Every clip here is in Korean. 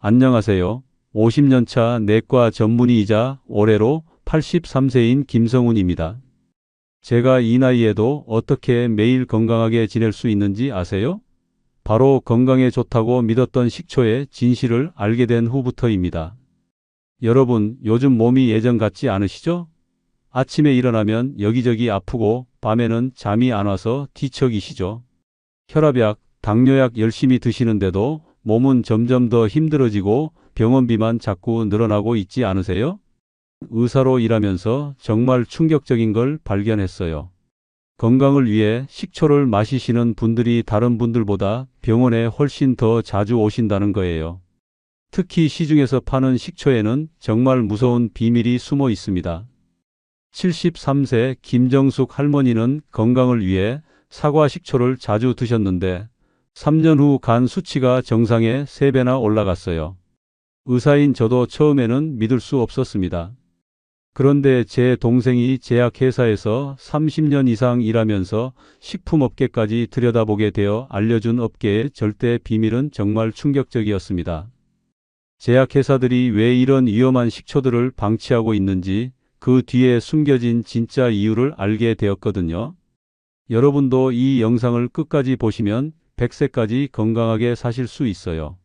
안녕하세요. 50년차 내과 전문의이자 올해로 83세인 김성훈입니다. 제가 이 나이에도 어떻게 매일 건강하게 지낼 수 있는지 아세요? 바로 건강에 좋다고 믿었던 식초의 진실을 알게 된 후부터입니다. 여러분, 요즘 몸이 예전 같지 않으시죠? 아침에 일어나면 여기저기 아프고 밤에는 잠이 안 와서 뒤척이시죠? 혈압약, 당뇨약 열심히 드시는데도 몸은 점점 더 힘들어지고 병원비만 자꾸 늘어나고 있지 않으세요? 의사로 일하면서 정말 충격적인 걸 발견했어요. 건강을 위해 식초를 마시시는 분들이 다른 분들보다 병원에 훨씬 더 자주 오신다는 거예요. 특히 시중에서 파는 식초에는 정말 무서운 비밀이 숨어 있습니다. 73세 김정숙 할머니는 건강을 위해 사과 식초를 자주 드셨는데 3년 후 간 수치가 정상의 3배나 올라갔어요. 의사인 저도 처음에는 믿을 수 없었습니다. 그런데 제 동생이 제약회사에서 30년 이상 일하면서 식품업계까지 들여다보게 되어 알려준 업계의 절대 비밀은 정말 충격적이었습니다. 제약회사들이 왜 이런 위험한 식초들을 방치하고 있는지 그 뒤에 숨겨진 진짜 이유를 알게 되었거든요. 여러분도 이 영상을 끝까지 보시면 100세까지 건강하게 사실 수 있어요.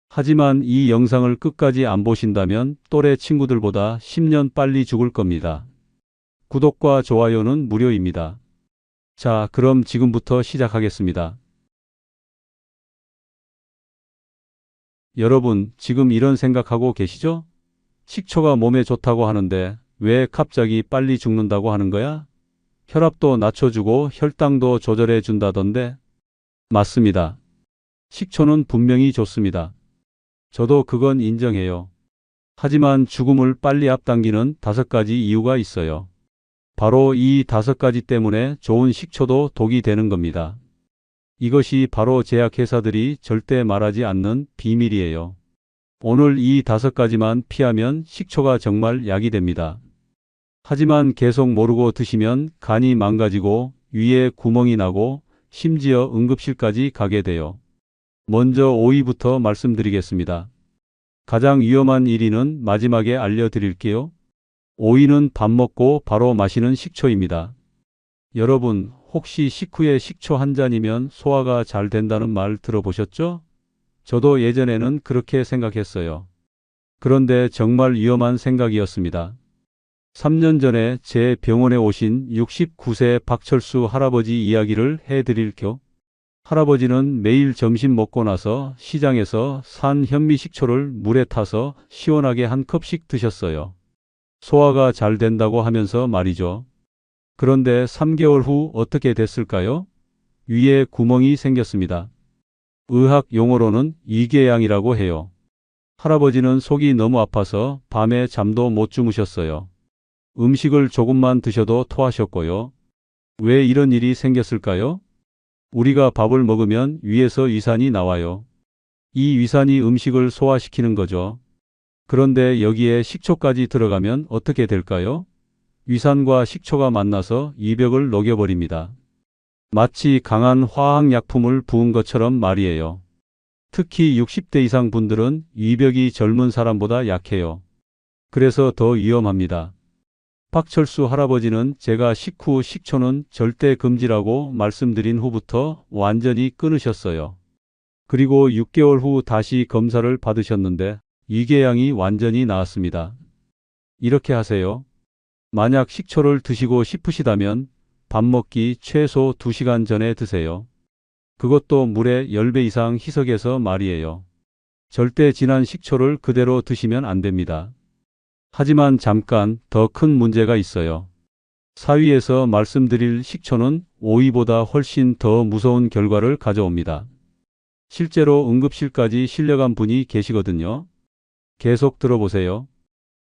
하지만 이 영상을 끝까지 안 보신다면 또래 친구들보다 10년 빨리 죽을 겁니다. 구독과 좋아요는 무료입니다. 자, 그럼 지금부터 시작하겠습니다. 여러분, 지금 이런 생각하고 계시죠? 식초가 몸에 좋다고 하는데 왜 갑자기 빨리 죽는다고 하는 거야? 혈압도 낮춰주고 혈당도 조절해 준다던데? 맞습니다. 식초는 분명히 좋습니다. 저도 그건 인정해요. 하지만 죽음을 빨리 앞당기는 5가지 이유가 있어요. 바로 이 5가지 때문에 좋은 식초도 독이 되는 겁니다. 이것이 바로 제약회사들이 절대 말하지 않는 비밀이에요. 오늘 이 5가지만 피하면 식초가 정말 약이 됩니다. 하지만 계속 모르고 드시면 간이 망가지고 위에 구멍이 나고 심지어 응급실까지 가게 돼요. 먼저 오이부터 말씀드리겠습니다. 가장 위험한 1위는 마지막에 알려드릴게요. 오이는 밥 먹고 바로 마시는 식초입니다. 여러분, 혹시 식후에 식초 한 잔이면 소화가 잘 된다는 말 들어보셨죠? 저도 예전에는 그렇게 생각했어요. 그런데 정말 위험한 생각이었습니다. 3년 전에 제 병원에 오신 69세 박철수 할아버지 이야기를 해드릴게요. 할아버지는 매일 점심 먹고 나서 시장에서 산 현미식초를 물에 타서 시원하게 한 컵씩 드셨어요. 소화가 잘 된다고 하면서 말이죠. 그런데 3개월 후 어떻게 됐을까요? 위에 구멍이 생겼습니다. 의학 용어로는 위궤양이라고 해요. 할아버지는 속이 너무 아파서 밤에 잠도 못 주무셨어요. 음식을 조금만 드셔도 토하셨고요. 왜 이런 일이 생겼을까요? 우리가 밥을 먹으면 위에서 위산이 나와요. 이 위산이 음식을 소화시키는 거죠. 그런데 여기에 식초까지 들어가면 어떻게 될까요? 위산과 식초가 만나서 위벽을 녹여버립니다. 마치 강한 화학약품을 부은 것처럼 말이에요. 특히 60대 이상 분들은 위벽이 젊은 사람보다 약해요. 그래서 더 위험합니다. 박철수 할아버지는 제가 식후 식초는 절대 금지라고 말씀드린 후부터 완전히 끊으셨어요. 그리고 6개월 후 다시 검사를 받으셨는데 위궤양이 완전히 나았습니다. 이렇게 하세요. 만약 식초를 드시고 싶으시다면 밥 먹기 최소 2시간 전에 드세요. 그것도 물에 10배 이상 희석해서 말이에요. 절대 진한 식초를 그대로 드시면 안 됩니다. 하지만 잠깐 더 큰 문제가 있어요. 4위에서 말씀드릴 식초는 오이보다 훨씬 더 무서운 결과를 가져옵니다. 실제로 응급실까지 실려간 분이 계시거든요. 계속 들어보세요.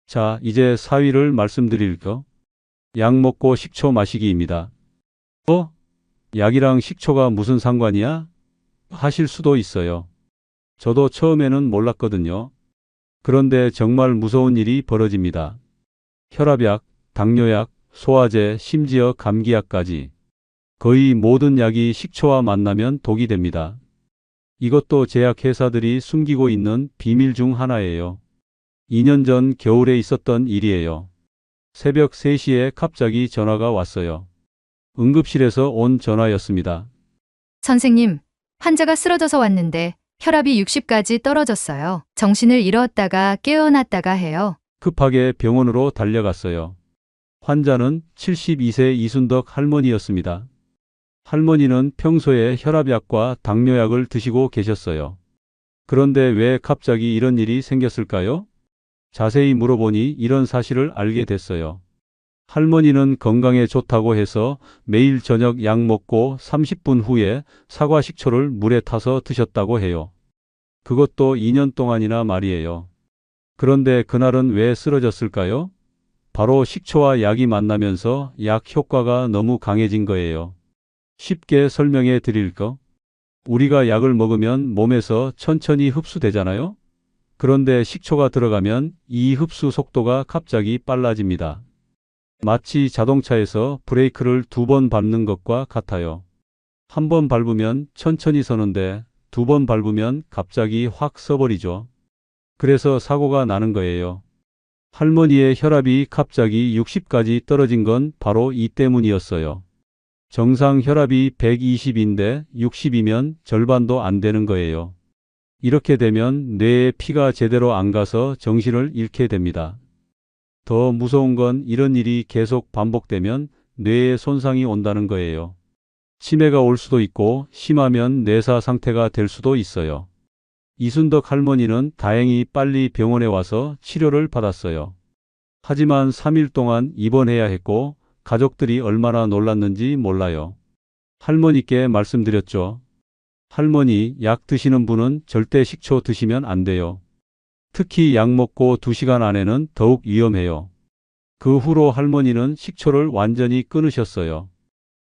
자, 이제 4위를 말씀드릴게요. 약 먹고 식초 마시기입니다. 약이랑 식초가 무슨 상관이야? 하실 수도 있어요. 저도 처음에는 몰랐거든요. 그런데 정말 무서운 일이 벌어집니다. 혈압약, 당뇨약, 소화제, 심지어 감기약까지. 거의 모든 약이 식초와 만나면 독이 됩니다. 이것도 제약회사들이 숨기고 있는 비밀 중 하나예요. 2년 전 겨울에 있었던 일이에요. 새벽 3시에 갑자기 전화가 왔어요. 응급실에서 온 전화였습니다. 선생님, 환자가 쓰러져서 왔는데 혈압이 60까지 떨어졌어요. 정신을 잃었다가 깨어났다가 해요. 급하게 병원으로 달려갔어요. 환자는 72세 이순덕 할머니였습니다. 할머니는 평소에 혈압약과 당뇨약을 드시고 계셨어요. 그런데 왜 갑자기 이런 일이 생겼을까요? 자세히 물어보니 이런 사실을 알게 됐어요. 할머니는 건강에 좋다고 해서 매일 저녁 약 먹고 30분 후에 사과 식초를 물에 타서 드셨다고 해요. 그것도 2년 동안이나 말이에요. 그런데 그날은 왜 쓰러졌을까요? 바로 식초와 약이 만나면서 약 효과가 너무 강해진 거예요. 쉽게 설명해 드릴까? 우리가 약을 먹으면 몸에서 천천히 흡수되잖아요? 그런데 식초가 들어가면 이 흡수 속도가 갑자기 빨라집니다. 마치 자동차에서 브레이크를 2번 밟는 것과 같아요. 한 번 밟으면 천천히 서는데 2번 밟으면 갑자기 확 서버리죠. 그래서 사고가 나는 거예요. 할머니의 혈압이 갑자기 60까지 떨어진 건 바로 이 때문이었어요. 정상 혈압이 120인데 60이면 절반도 안 되는 거예요. 이렇게 되면 뇌에 피가 제대로 안 가서 정신을 잃게 됩니다. 더 무서운 건 이런 일이 계속 반복되면 뇌에 손상이 온다는 거예요. 치매가 올 수도 있고 심하면 뇌사 상태가 될 수도 있어요. 이순덕 할머니는 다행히 빨리 병원에 와서 치료를 받았어요. 하지만 3일 동안 입원해야 했고 가족들이 얼마나 놀랐는지 몰라요. 할머니께 말씀드렸죠. 할머니, 약 드시는 분은 절대 식초 드시면 안 돼요. 특히 약 먹고 2시간 안에는 더욱 위험해요. 그 후로 할머니는 식초를 완전히 끊으셨어요.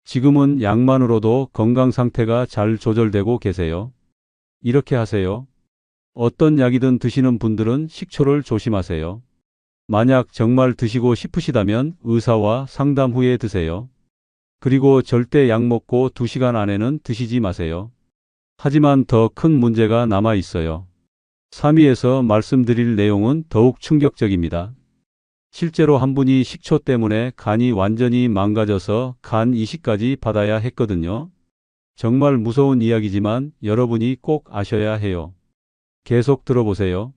지금은 약만으로도 건강 상태가 잘 조절되고 계세요. 이렇게 하세요. 어떤 약이든 드시는 분들은 식초를 조심하세요. 만약 정말 드시고 싶으시다면 의사와 상담 후에 드세요. 그리고 절대 약 먹고 2시간 안에는 드시지 마세요. 하지만 더 큰 문제가 남아 있어요. 3위에서 말씀드릴 내용은 더욱 충격적입니다. 실제로 한 분이 식초 때문에 간이 완전히 망가져서 간 이식까지 받아야 했거든요. 정말 무서운 이야기지만 여러분이 꼭 아셔야 해요. 계속 들어보세요.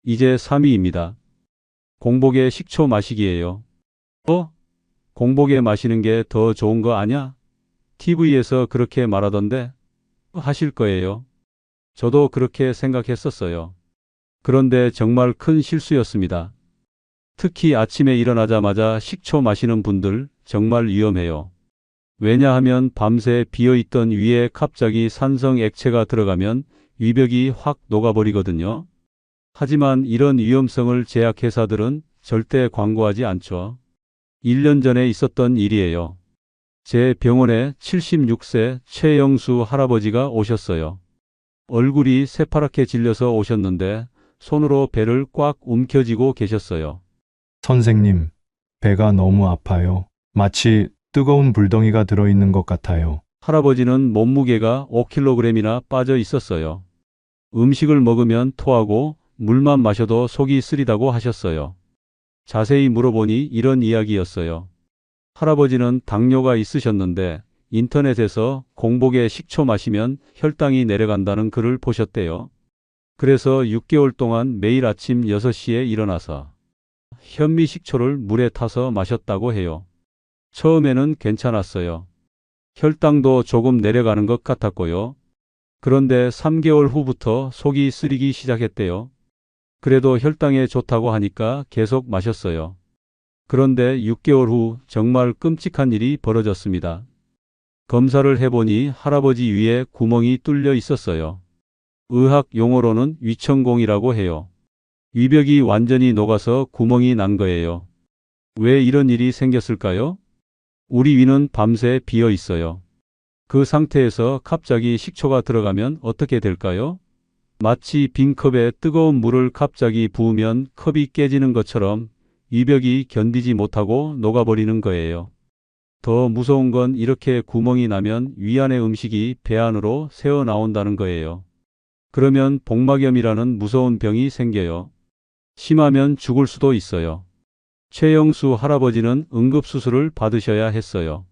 이제 3위입니다. 공복에 식초 마시기예요. 공복에 마시는 게 더 좋은 거 아냐? TV에서 그렇게 말하던데 하실 거예요. 저도 그렇게 생각했었어요. 그런데 정말 큰 실수였습니다. 특히 아침에 일어나자마자 식초 마시는 분들 정말 위험해요. 왜냐하면 밤새 비어있던 위에 갑자기 산성 액체가 들어가면 위벽이 확 녹아버리거든요. 하지만 이런 위험성을 제약회사들은 절대 광고하지 않죠. 1년 전에 있었던 일이에요. 제 병원에 76세 최영수 할아버지가 오셨어요. 얼굴이 새파랗게 질려서 오셨는데 손으로 배를 꽉 움켜쥐고 계셨어요. 선생님, 배가 너무 아파요. 마치 뜨거운 불덩이가 들어있는 것 같아요. 할아버지는 몸무게가 5kg이나 빠져 있었어요. 음식을 먹으면 토하고 물만 마셔도 속이 쓰리다고 하셨어요. 자세히 물어보니 이런 이야기였어요. 할아버지는 당뇨가 있으셨는데 인터넷에서 공복에 식초 마시면 혈당이 내려간다는 글을 보셨대요. 그래서 6개월 동안 매일 아침 6시에 일어나서 현미식초를 물에 타서 마셨다고 해요. 처음에는 괜찮았어요. 혈당도 조금 내려가는 것 같았고요. 그런데 3개월 후부터 속이 쓰리기 시작했대요. 그래도 혈당에 좋다고 하니까 계속 마셨어요. 그런데 6개월 후 정말 끔찍한 일이 벌어졌습니다. 검사를 해보니 할아버지 위에 구멍이 뚫려 있었어요. 의학 용어로는 위천공이라고 해요. 위벽이 완전히 녹아서 구멍이 난 거예요. 왜 이런 일이 생겼을까요? 우리 위는 밤새 비어 있어요. 그 상태에서 갑자기 식초가 들어가면 어떻게 될까요? 마치 빈 컵에 뜨거운 물을 갑자기 부으면 컵이 깨지는 것처럼 위벽이 견디지 못하고 녹아버리는 거예요. 더 무서운 건 이렇게 구멍이 나면 위 안의 음식이 배 안으로 새어 나온다는 거예요. 그러면 복막염이라는 무서운 병이 생겨요. 심하면 죽을 수도 있어요. 최영수 할아버지는 응급수술을 받으셔야 했어요.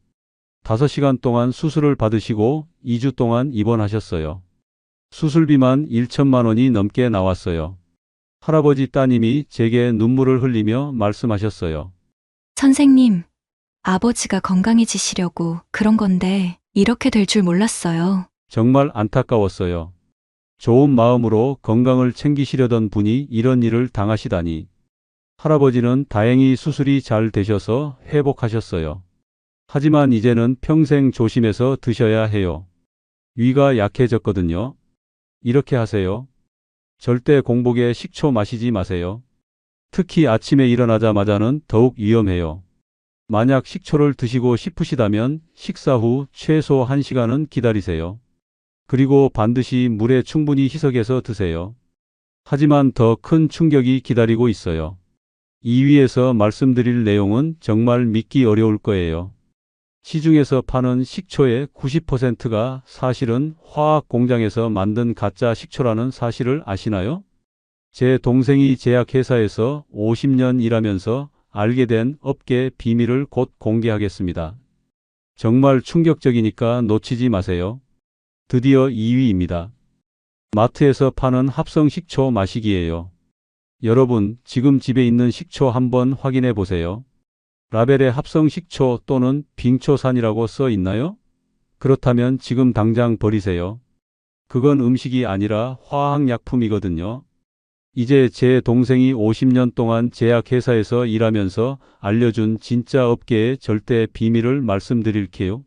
5시간 동안 수술을 받으시고 2주 동안 입원하셨어요. 수술비만 1천만 원이 넘게 나왔어요. 할아버지 따님이 제게 눈물을 흘리며 말씀하셨어요. 선생님, 아버지가 건강해지시려고 그런 건데 이렇게 될 줄 몰랐어요. 정말 안타까웠어요. 좋은 마음으로 건강을 챙기시려던 분이 이런 일을 당하시다니. 할아버지는 다행히 수술이 잘 되셔서 회복하셨어요. 하지만 이제는 평생 조심해서 드셔야 해요. 위가 약해졌거든요. 이렇게 하세요. 절대 공복에 식초 마시지 마세요. 특히 아침에 일어나자마자는 더욱 위험해요. 만약 식초를 드시고 싶으시다면 식사 후 최소 1시간은 기다리세요. 그리고 반드시 물에 충분히 희석해서 드세요. 하지만 더 큰 충격이 기다리고 있어요. 이 위에서 말씀드릴 내용은 정말 믿기 어려울 거예요. 시중에서 파는 식초의 90%가 사실은 화학 공장에서 만든 가짜 식초라는 사실을 아시나요? 제 동생이 제약회사에서 50년 일하면서 알게 된 업계 비밀을 곧 공개하겠습니다. 정말 충격적이니까 놓치지 마세요. 드디어 2위입니다. 마트에서 파는 합성 식초 마시기예요. 여러분, 지금 집에 있는 식초 한번 확인해 보세요. 라벨에 합성 식초 또는 빙초산이라고 써 있나요? 그렇다면 지금 당장 버리세요. 그건 음식이 아니라 화학약품이거든요. 이제 제 동생이 50년 동안 제약회사에서 일하면서 알려준 진짜 업계의 절대 비밀을 말씀드릴게요.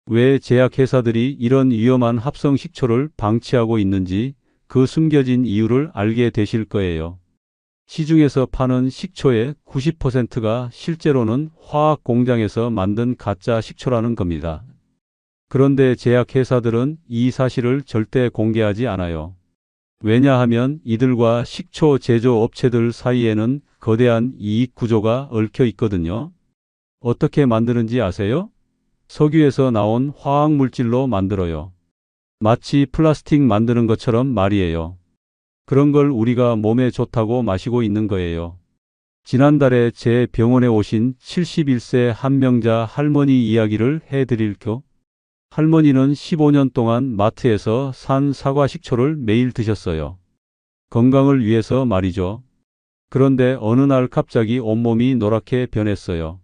왜 제약회사들이 이런 위험한 합성 식초를 방치하고 있는지 그 숨겨진 이유를 알게 되실 거예요. 시중에서 파는 식초의 90%가 실제로는 화학 공장에서 만든 가짜 식초라는 겁니다. 그런데 제약회사들은 이 사실을 절대 공개하지 않아요. 왜냐하면 이들과 식초 제조업체들 사이에는 거대한 이익 구조가 얽혀 있거든요. 어떻게 만드는지 아세요? 석유에서 나온 화학물질로 만들어요. 마치 플라스틱 만드는 것처럼 말이에요. 그런 걸 우리가 몸에 좋다고 마시고 있는 거예요. 지난달에 제 병원에 오신 71세 한명자 할머니 이야기를 해드릴게요. 할머니는 15년 동안 마트에서 산 사과 식초를 매일 드셨어요. 건강을 위해서 말이죠. 그런데 어느 날 갑자기 온몸이 노랗게 변했어요.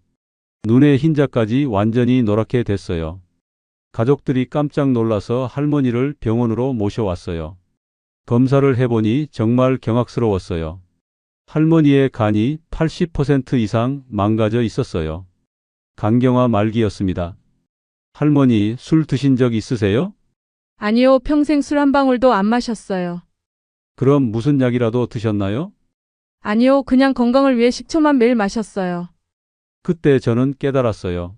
눈의 흰자까지 완전히 노랗게 됐어요. 가족들이 깜짝 놀라서 할머니를 병원으로 모셔왔어요. 검사를 해보니 정말 경악스러웠어요. 할머니의 간이 80% 이상 망가져 있었어요. 간경화 말기였습니다. 할머니, 술 드신 적 있으세요? 아니요, 평생 술 한 방울도 안 마셨어요. 그럼 무슨 약이라도 드셨나요? 아니요, 그냥 건강을 위해 식초만 매일 마셨어요. 그때 저는 깨달았어요.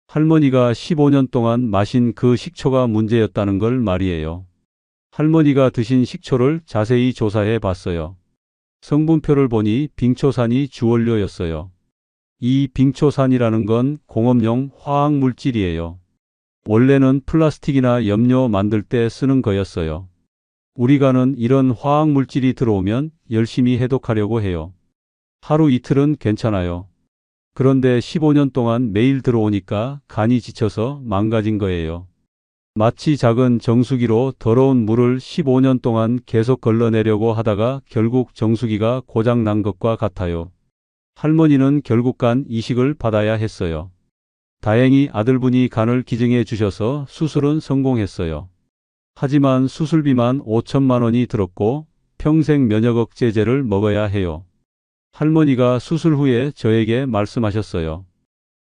할머니가 15년 동안 마신 그 식초가 문제였다는 걸 말이에요. 할머니가 드신 식초를 자세히 조사해 봤어요. 성분표를 보니 빙초산이 주원료였어요. 이 빙초산이라는 건 공업용 화학물질이에요. 원래는 플라스틱이나 염료 만들 때 쓰는 거였어요. 우리 간은 이런 화학물질이 들어오면 열심히 해독하려고 해요. 하루 이틀은 괜찮아요. 그런데 15년 동안 매일 들어오니까 간이 지쳐서 망가진 거예요. 마치 작은 정수기로 더러운 물을 15년 동안 계속 걸러내려고 하다가 결국 정수기가 고장 난 것과 같아요. 할머니는 결국 간 이식을 받아야 했어요. 다행히 아들분이 간을 기증해 주셔서 수술은 성공했어요. 하지만 수술비만 5천만 원이 들었고 평생 면역억제제를 먹어야 해요. 할머니가 수술 후에 저에게 말씀하셨어요.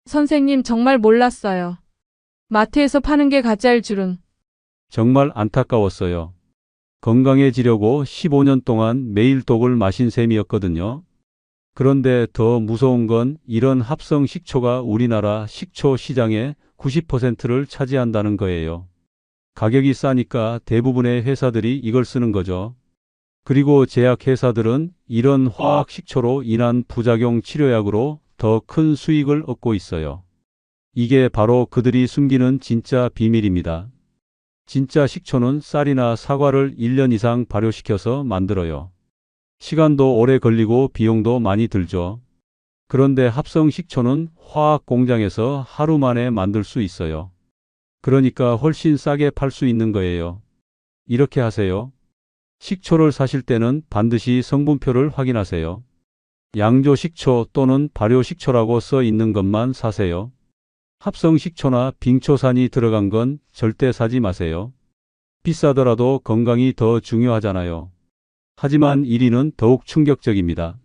선생님, 정말 몰랐어요. 마트에서 파는 게 가짜일 줄은. 정말 안타까웠어요. 건강해지려고 15년 동안 매일 독을 마신 셈이었거든요. 그런데 더 무서운 건 이런 합성 식초가 우리나라 식초 시장의 90%를 차지한다는 거예요. 가격이 싸니까 대부분의 회사들이 이걸 쓰는 거죠. 그리고 제약회사들은 이런 화학 식초로 인한 부작용 치료약으로 더 큰 수익을 얻고 있어요. 이게 바로 그들이 숨기는 진짜 비밀입니다. 진짜 식초는 쌀이나 사과를 1년 이상 발효시켜서 만들어요. 시간도 오래 걸리고 비용도 많이 들죠. 그런데 합성 식초는 화학 공장에서 하루 만에 만들 수 있어요. 그러니까 훨씬 싸게 팔 수 있는 거예요. 이렇게 하세요. 식초를 사실 때는 반드시 성분표를 확인하세요. 양조 식초 또는 발효 식초라고 써 있는 것만 사세요. 합성 식초나 빙초산이 들어간 건 절대 사지 마세요. 비싸더라도 건강이 더 중요하잖아요. 하지만 1위는 더욱 충격적입니다.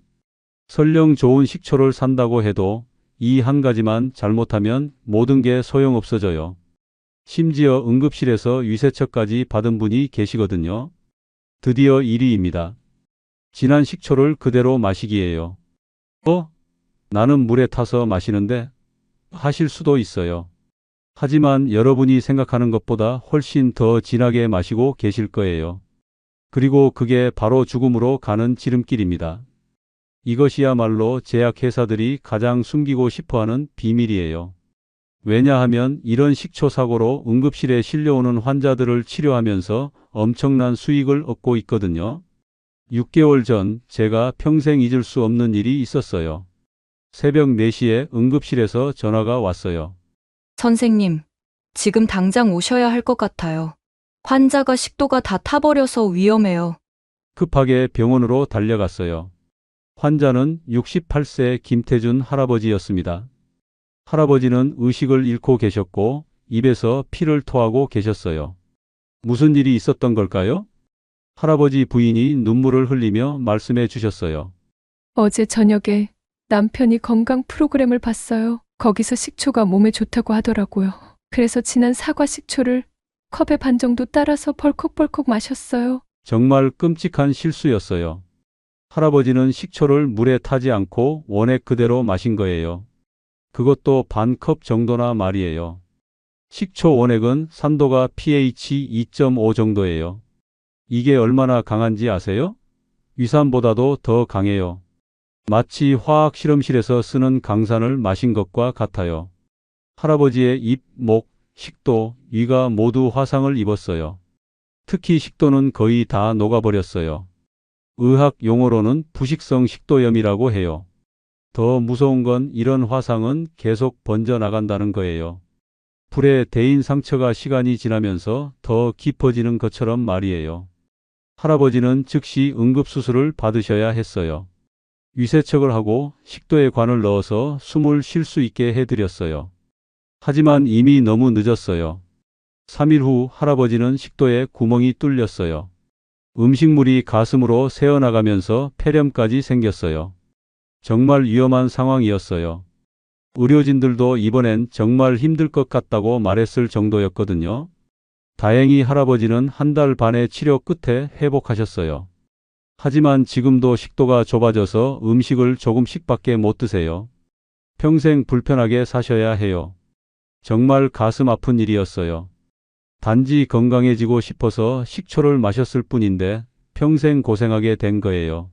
설령 좋은 식초를 산다고 해도 이 한 가지만 잘못하면 모든 게 소용없어져요. 심지어 응급실에서 위세척까지 받은 분이 계시거든요. 드디어 1위입니다. 진한 식초를 그대로 마시기예요. 나는 물에 타서 마시는데 하실 수도 있어요. 하지만 여러분이 생각하는 것보다 훨씬 더 진하게 마시고 계실 거예요. 그리고 그게 바로 죽음으로 가는 지름길입니다. 이것이야말로 제약회사들이 가장 숨기고 싶어하는 비밀이에요. 왜냐하면 이런 식초 사고로 응급실에 실려오는 환자들을 치료하면서 엄청난 수익을 얻고 있거든요. 6개월 전 제가 평생 잊을 수 없는 일이 있었어요. 새벽 4시에 응급실에서 전화가 왔어요. 선생님, 지금 당장 오셔야 할 것 같아요. 환자가 식도가 다 타버려서 위험해요. 급하게 병원으로 달려갔어요. 환자는 68세 김태준 할아버지였습니다. 할아버지는 의식을 잃고 계셨고 입에서 피를 토하고 계셨어요. 무슨 일이 있었던 걸까요? 할아버지 부인이 눈물을 흘리며 말씀해 주셨어요. 어제 저녁에 남편이 건강 프로그램을 봤어요. 거기서 식초가 몸에 좋다고 하더라고요. 그래서 진한 사과 식초를 컵에 반 정도 따라서 벌컥벌컥 마셨어요. 정말 끔찍한 실수였어요. 할아버지는 식초를 물에 타지 않고 원액 그대로 마신 거예요. 그것도 반 컵 정도나 말이에요. 식초 원액은 산도가 pH 2.5 정도예요. 이게 얼마나 강한지 아세요? 위산보다도 더 강해요. 마치 화학 실험실에서 쓰는 강산을 마신 것과 같아요. 할아버지의 입, 목, 식도, 위가 모두 화상을 입었어요. 특히 식도는 거의 다 녹아버렸어요. 의학 용어로는 부식성 식도염이라고 해요. 더 무서운 건 이런 화상은 계속 번져나간다는 거예요. 불에 데인 상처가 시간이 지나면서 더 깊어지는 것처럼 말이에요. 할아버지는 즉시 응급수술을 받으셔야 했어요. 위세척을 하고 식도에 관을 넣어서 숨을 쉴 수 있게 해드렸어요. 하지만 이미 너무 늦었어요. 3일 후 할아버지는 식도에 구멍이 뚫렸어요. 음식물이 가슴으로 새어나가면서 폐렴까지 생겼어요. 정말 위험한 상황이었어요. 의료진들도 이번엔 정말 힘들 것 같다고 말했을 정도였거든요. 다행히 할아버지는 1달 반의 치료 끝에 회복하셨어요. 하지만 지금도 식도가 좁아져서 음식을 조금씩밖에 못 드세요. 평생 불편하게 사셔야 해요. 정말 가슴 아픈 일이었어요. 단지 건강해지고 싶어서 식초를 마셨을 뿐인데 평생 고생하게 된 거예요.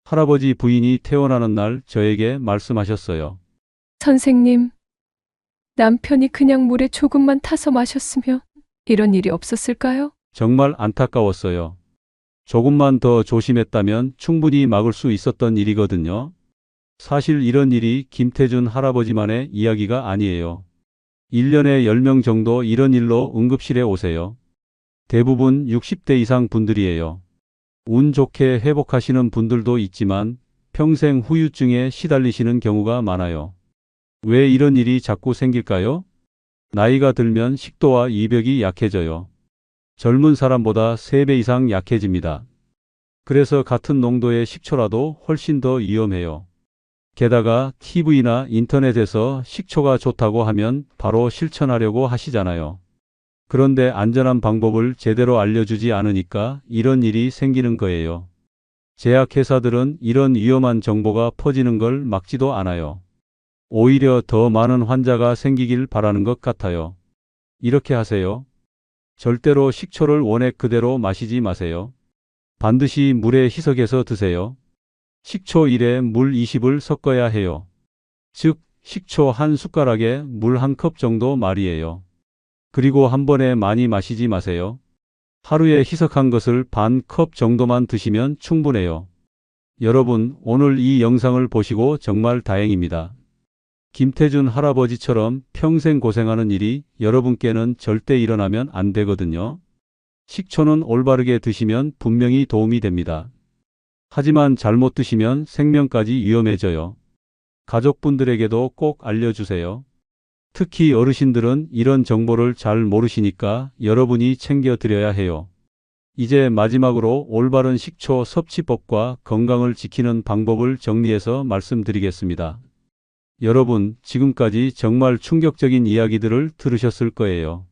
할아버지 부인이 퇴원하는 날 저에게 말씀하셨어요. 선생님, 남편이 그냥 물에 조금만 타서 마셨으면 이런 일이 없었을까요? 정말 안타까웠어요. 조금만 더 조심했다면 충분히 막을 수 있었던 일이거든요. 사실 이런 일이 김태준 할아버지만의 이야기가 아니에요. 1년에 10명 정도 이런 일로 응급실에 오세요. 대부분 60대 이상 분들이에요. 운 좋게 회복하시는 분들도 있지만 평생 후유증에 시달리시는 경우가 많아요. 왜 이런 일이 자꾸 생길까요? 나이가 들면 식도와 이벽이 약해져요. 젊은 사람보다 3배 이상 약해집니다. 그래서 같은 농도의 식초라도 훨씬 더 위험해요. 게다가 TV나 인터넷에서 식초가 좋다고 하면 바로 실천하려고 하시잖아요. 그런데 안전한 방법을 제대로 알려주지 않으니까 이런 일이 생기는 거예요. 제약회사들은 이런 위험한 정보가 퍼지는 걸 막지도 않아요. 오히려 더 많은 환자가 생기길 바라는 것 같아요. 이렇게 하세요. 절대로 식초를 원액 그대로 마시지 마세요. 반드시 물에 희석해서 드세요. 식초 1에 물 20을 섞어야 해요. 즉, 식초 한 숟가락에 물 1컵 정도 말이에요. 그리고 한 번에 많이 마시지 마세요. 하루에 희석한 것을 반 컵 정도만 드시면 충분해요. 여러분, 오늘 이 영상을 보시고 정말 다행입니다. 김태준 할아버지처럼 평생 고생하는 일이 여러분께는 절대 일어나면 안 되거든요. 식초는 올바르게 드시면 분명히 도움이 됩니다. 하지만 잘못 드시면 생명까지 위험해져요. 가족분들에게도 꼭 알려주세요. 특히 어르신들은 이런 정보를 잘 모르시니까 여러분이 챙겨드려야 해요. 이제 마지막으로 올바른 식초 섭취법과 건강을 지키는 방법을 정리해서 말씀드리겠습니다. 여러분, 지금까지 정말 충격적인 이야기들을 들으셨을 거예요.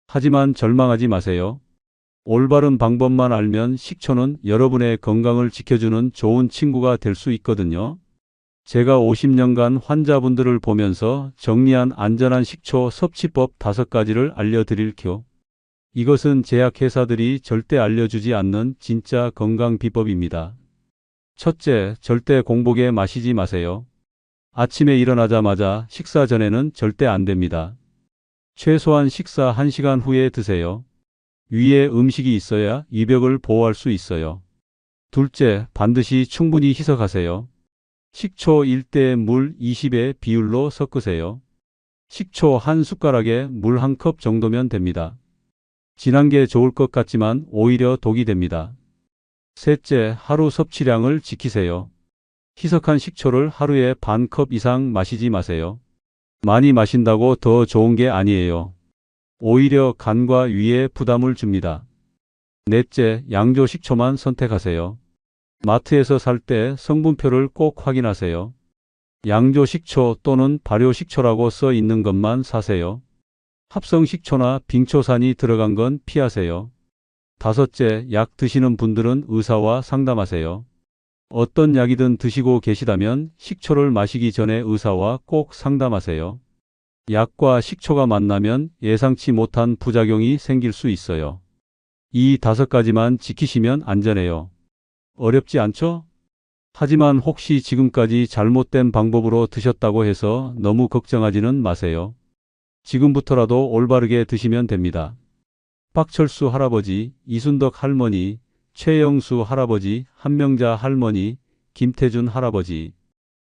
하지만 절망하지 마세요. 올바른 방법만 알면 식초는 여러분의 건강을 지켜주는 좋은 친구가 될 수 있거든요. 제가 50년간 환자분들을 보면서 정리한 안전한 식초 섭취법 5가지를 알려드릴게요. 이것은 제약회사들이 절대 알려주지 않는 진짜 건강 비법입니다. 첫째, 절대 공복에 마시지 마세요. 아침에 일어나자마자 식사 전에는 절대 안 됩니다. 최소한 식사 1시간 후에 드세요. 위에 음식이 있어야 위벽을 보호할 수 있어요. 둘째, 반드시 충분히 희석하세요. 식초 1대 물 20의 비율로 섞으세요. 식초 한 숟가락에 물 1컵 정도면 됩니다. 진한 게 좋을 것 같지만 오히려 독이 됩니다. 셋째, 하루 섭취량을 지키세요. 희석한 식초를 하루에 반 컵 이상 마시지 마세요. 많이 마신다고 더 좋은 게 아니에요. 오히려 간과 위에 부담을 줍니다. 넷째, 양조 식초만 선택하세요. 마트에서 살 때 성분표를 꼭 확인하세요. 양조 식초 또는 발효 식초라고 써 있는 것만 사세요. 합성 식초나 빙초산이 들어간 건 피하세요. 다섯째, 약 드시는 분들은 의사와 상담하세요. 어떤 약이든 드시고 계시다면 식초를 마시기 전에 의사와 꼭 상담하세요. 약과 식초가 만나면 예상치 못한 부작용이 생길 수 있어요. 이 5가지만 지키시면 안전해요. 어렵지 않죠? 하지만 혹시 지금까지 잘못된 방법으로 드셨다고 해서 너무 걱정하지는 마세요. 지금부터라도 올바르게 드시면 됩니다. 박철수 할아버지, 이순덕 할머니, 최영수 할아버지, 한명자 할머니, 김태준 할아버지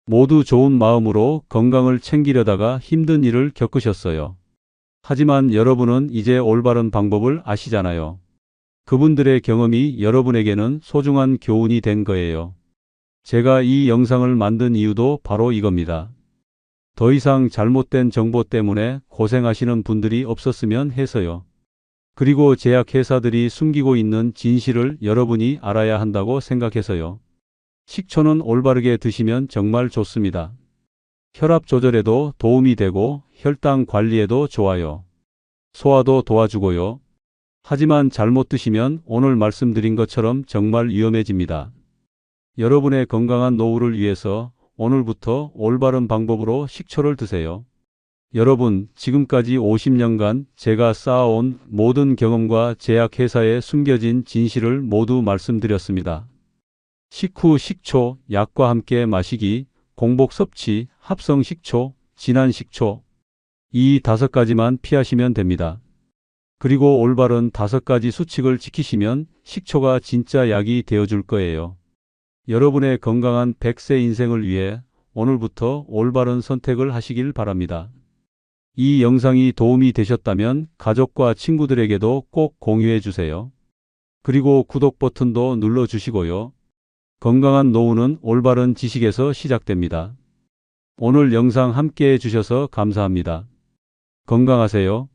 모두 좋은 마음으로 건강을 챙기려다가 힘든 일을 겪으셨어요. 하지만 여러분은 이제 올바른 방법을 아시잖아요. 그분들의 경험이 여러분에게는 소중한 교훈이 된 거예요. 제가 이 영상을 만든 이유도 바로 이겁니다. 더 이상 잘못된 정보 때문에 고생하시는 분들이 없었으면 해서요. 그리고 제약회사들이 숨기고 있는 진실을 여러분이 알아야 한다고 생각해서요. 식초는 올바르게 드시면 정말 좋습니다. 혈압 조절에도 도움이 되고 혈당 관리에도 좋아요. 소화도 도와주고요. 하지만 잘못 드시면 오늘 말씀드린 것처럼 정말 위험해집니다. 여러분의 건강한 노후를 위해서 오늘부터 올바른 방법으로 식초를 드세요. 여러분, 지금까지 50년간 제가 쌓아온 모든 경험과 제약회사의 숨겨진 진실을 모두 말씀드렸습니다. 식후 식초, 약과 함께 마시기, 공복 섭취, 합성 식초, 진한 식초. 이 5가지만 피하시면 됩니다. 그리고 올바른 5가지 수칙을 지키시면 식초가 진짜 약이 되어줄 거예요. 여러분의 건강한 100세 인생을 위해 오늘부터 올바른 선택을 하시길 바랍니다. 이 영상이 도움이 되셨다면 가족과 친구들에게도 꼭 공유해 주세요. 그리고 구독 버튼도 눌러 주시고요. 건강한 노후는 올바른 지식에서 시작됩니다. 오늘 영상 함께 해주셔서 감사합니다. 건강하세요.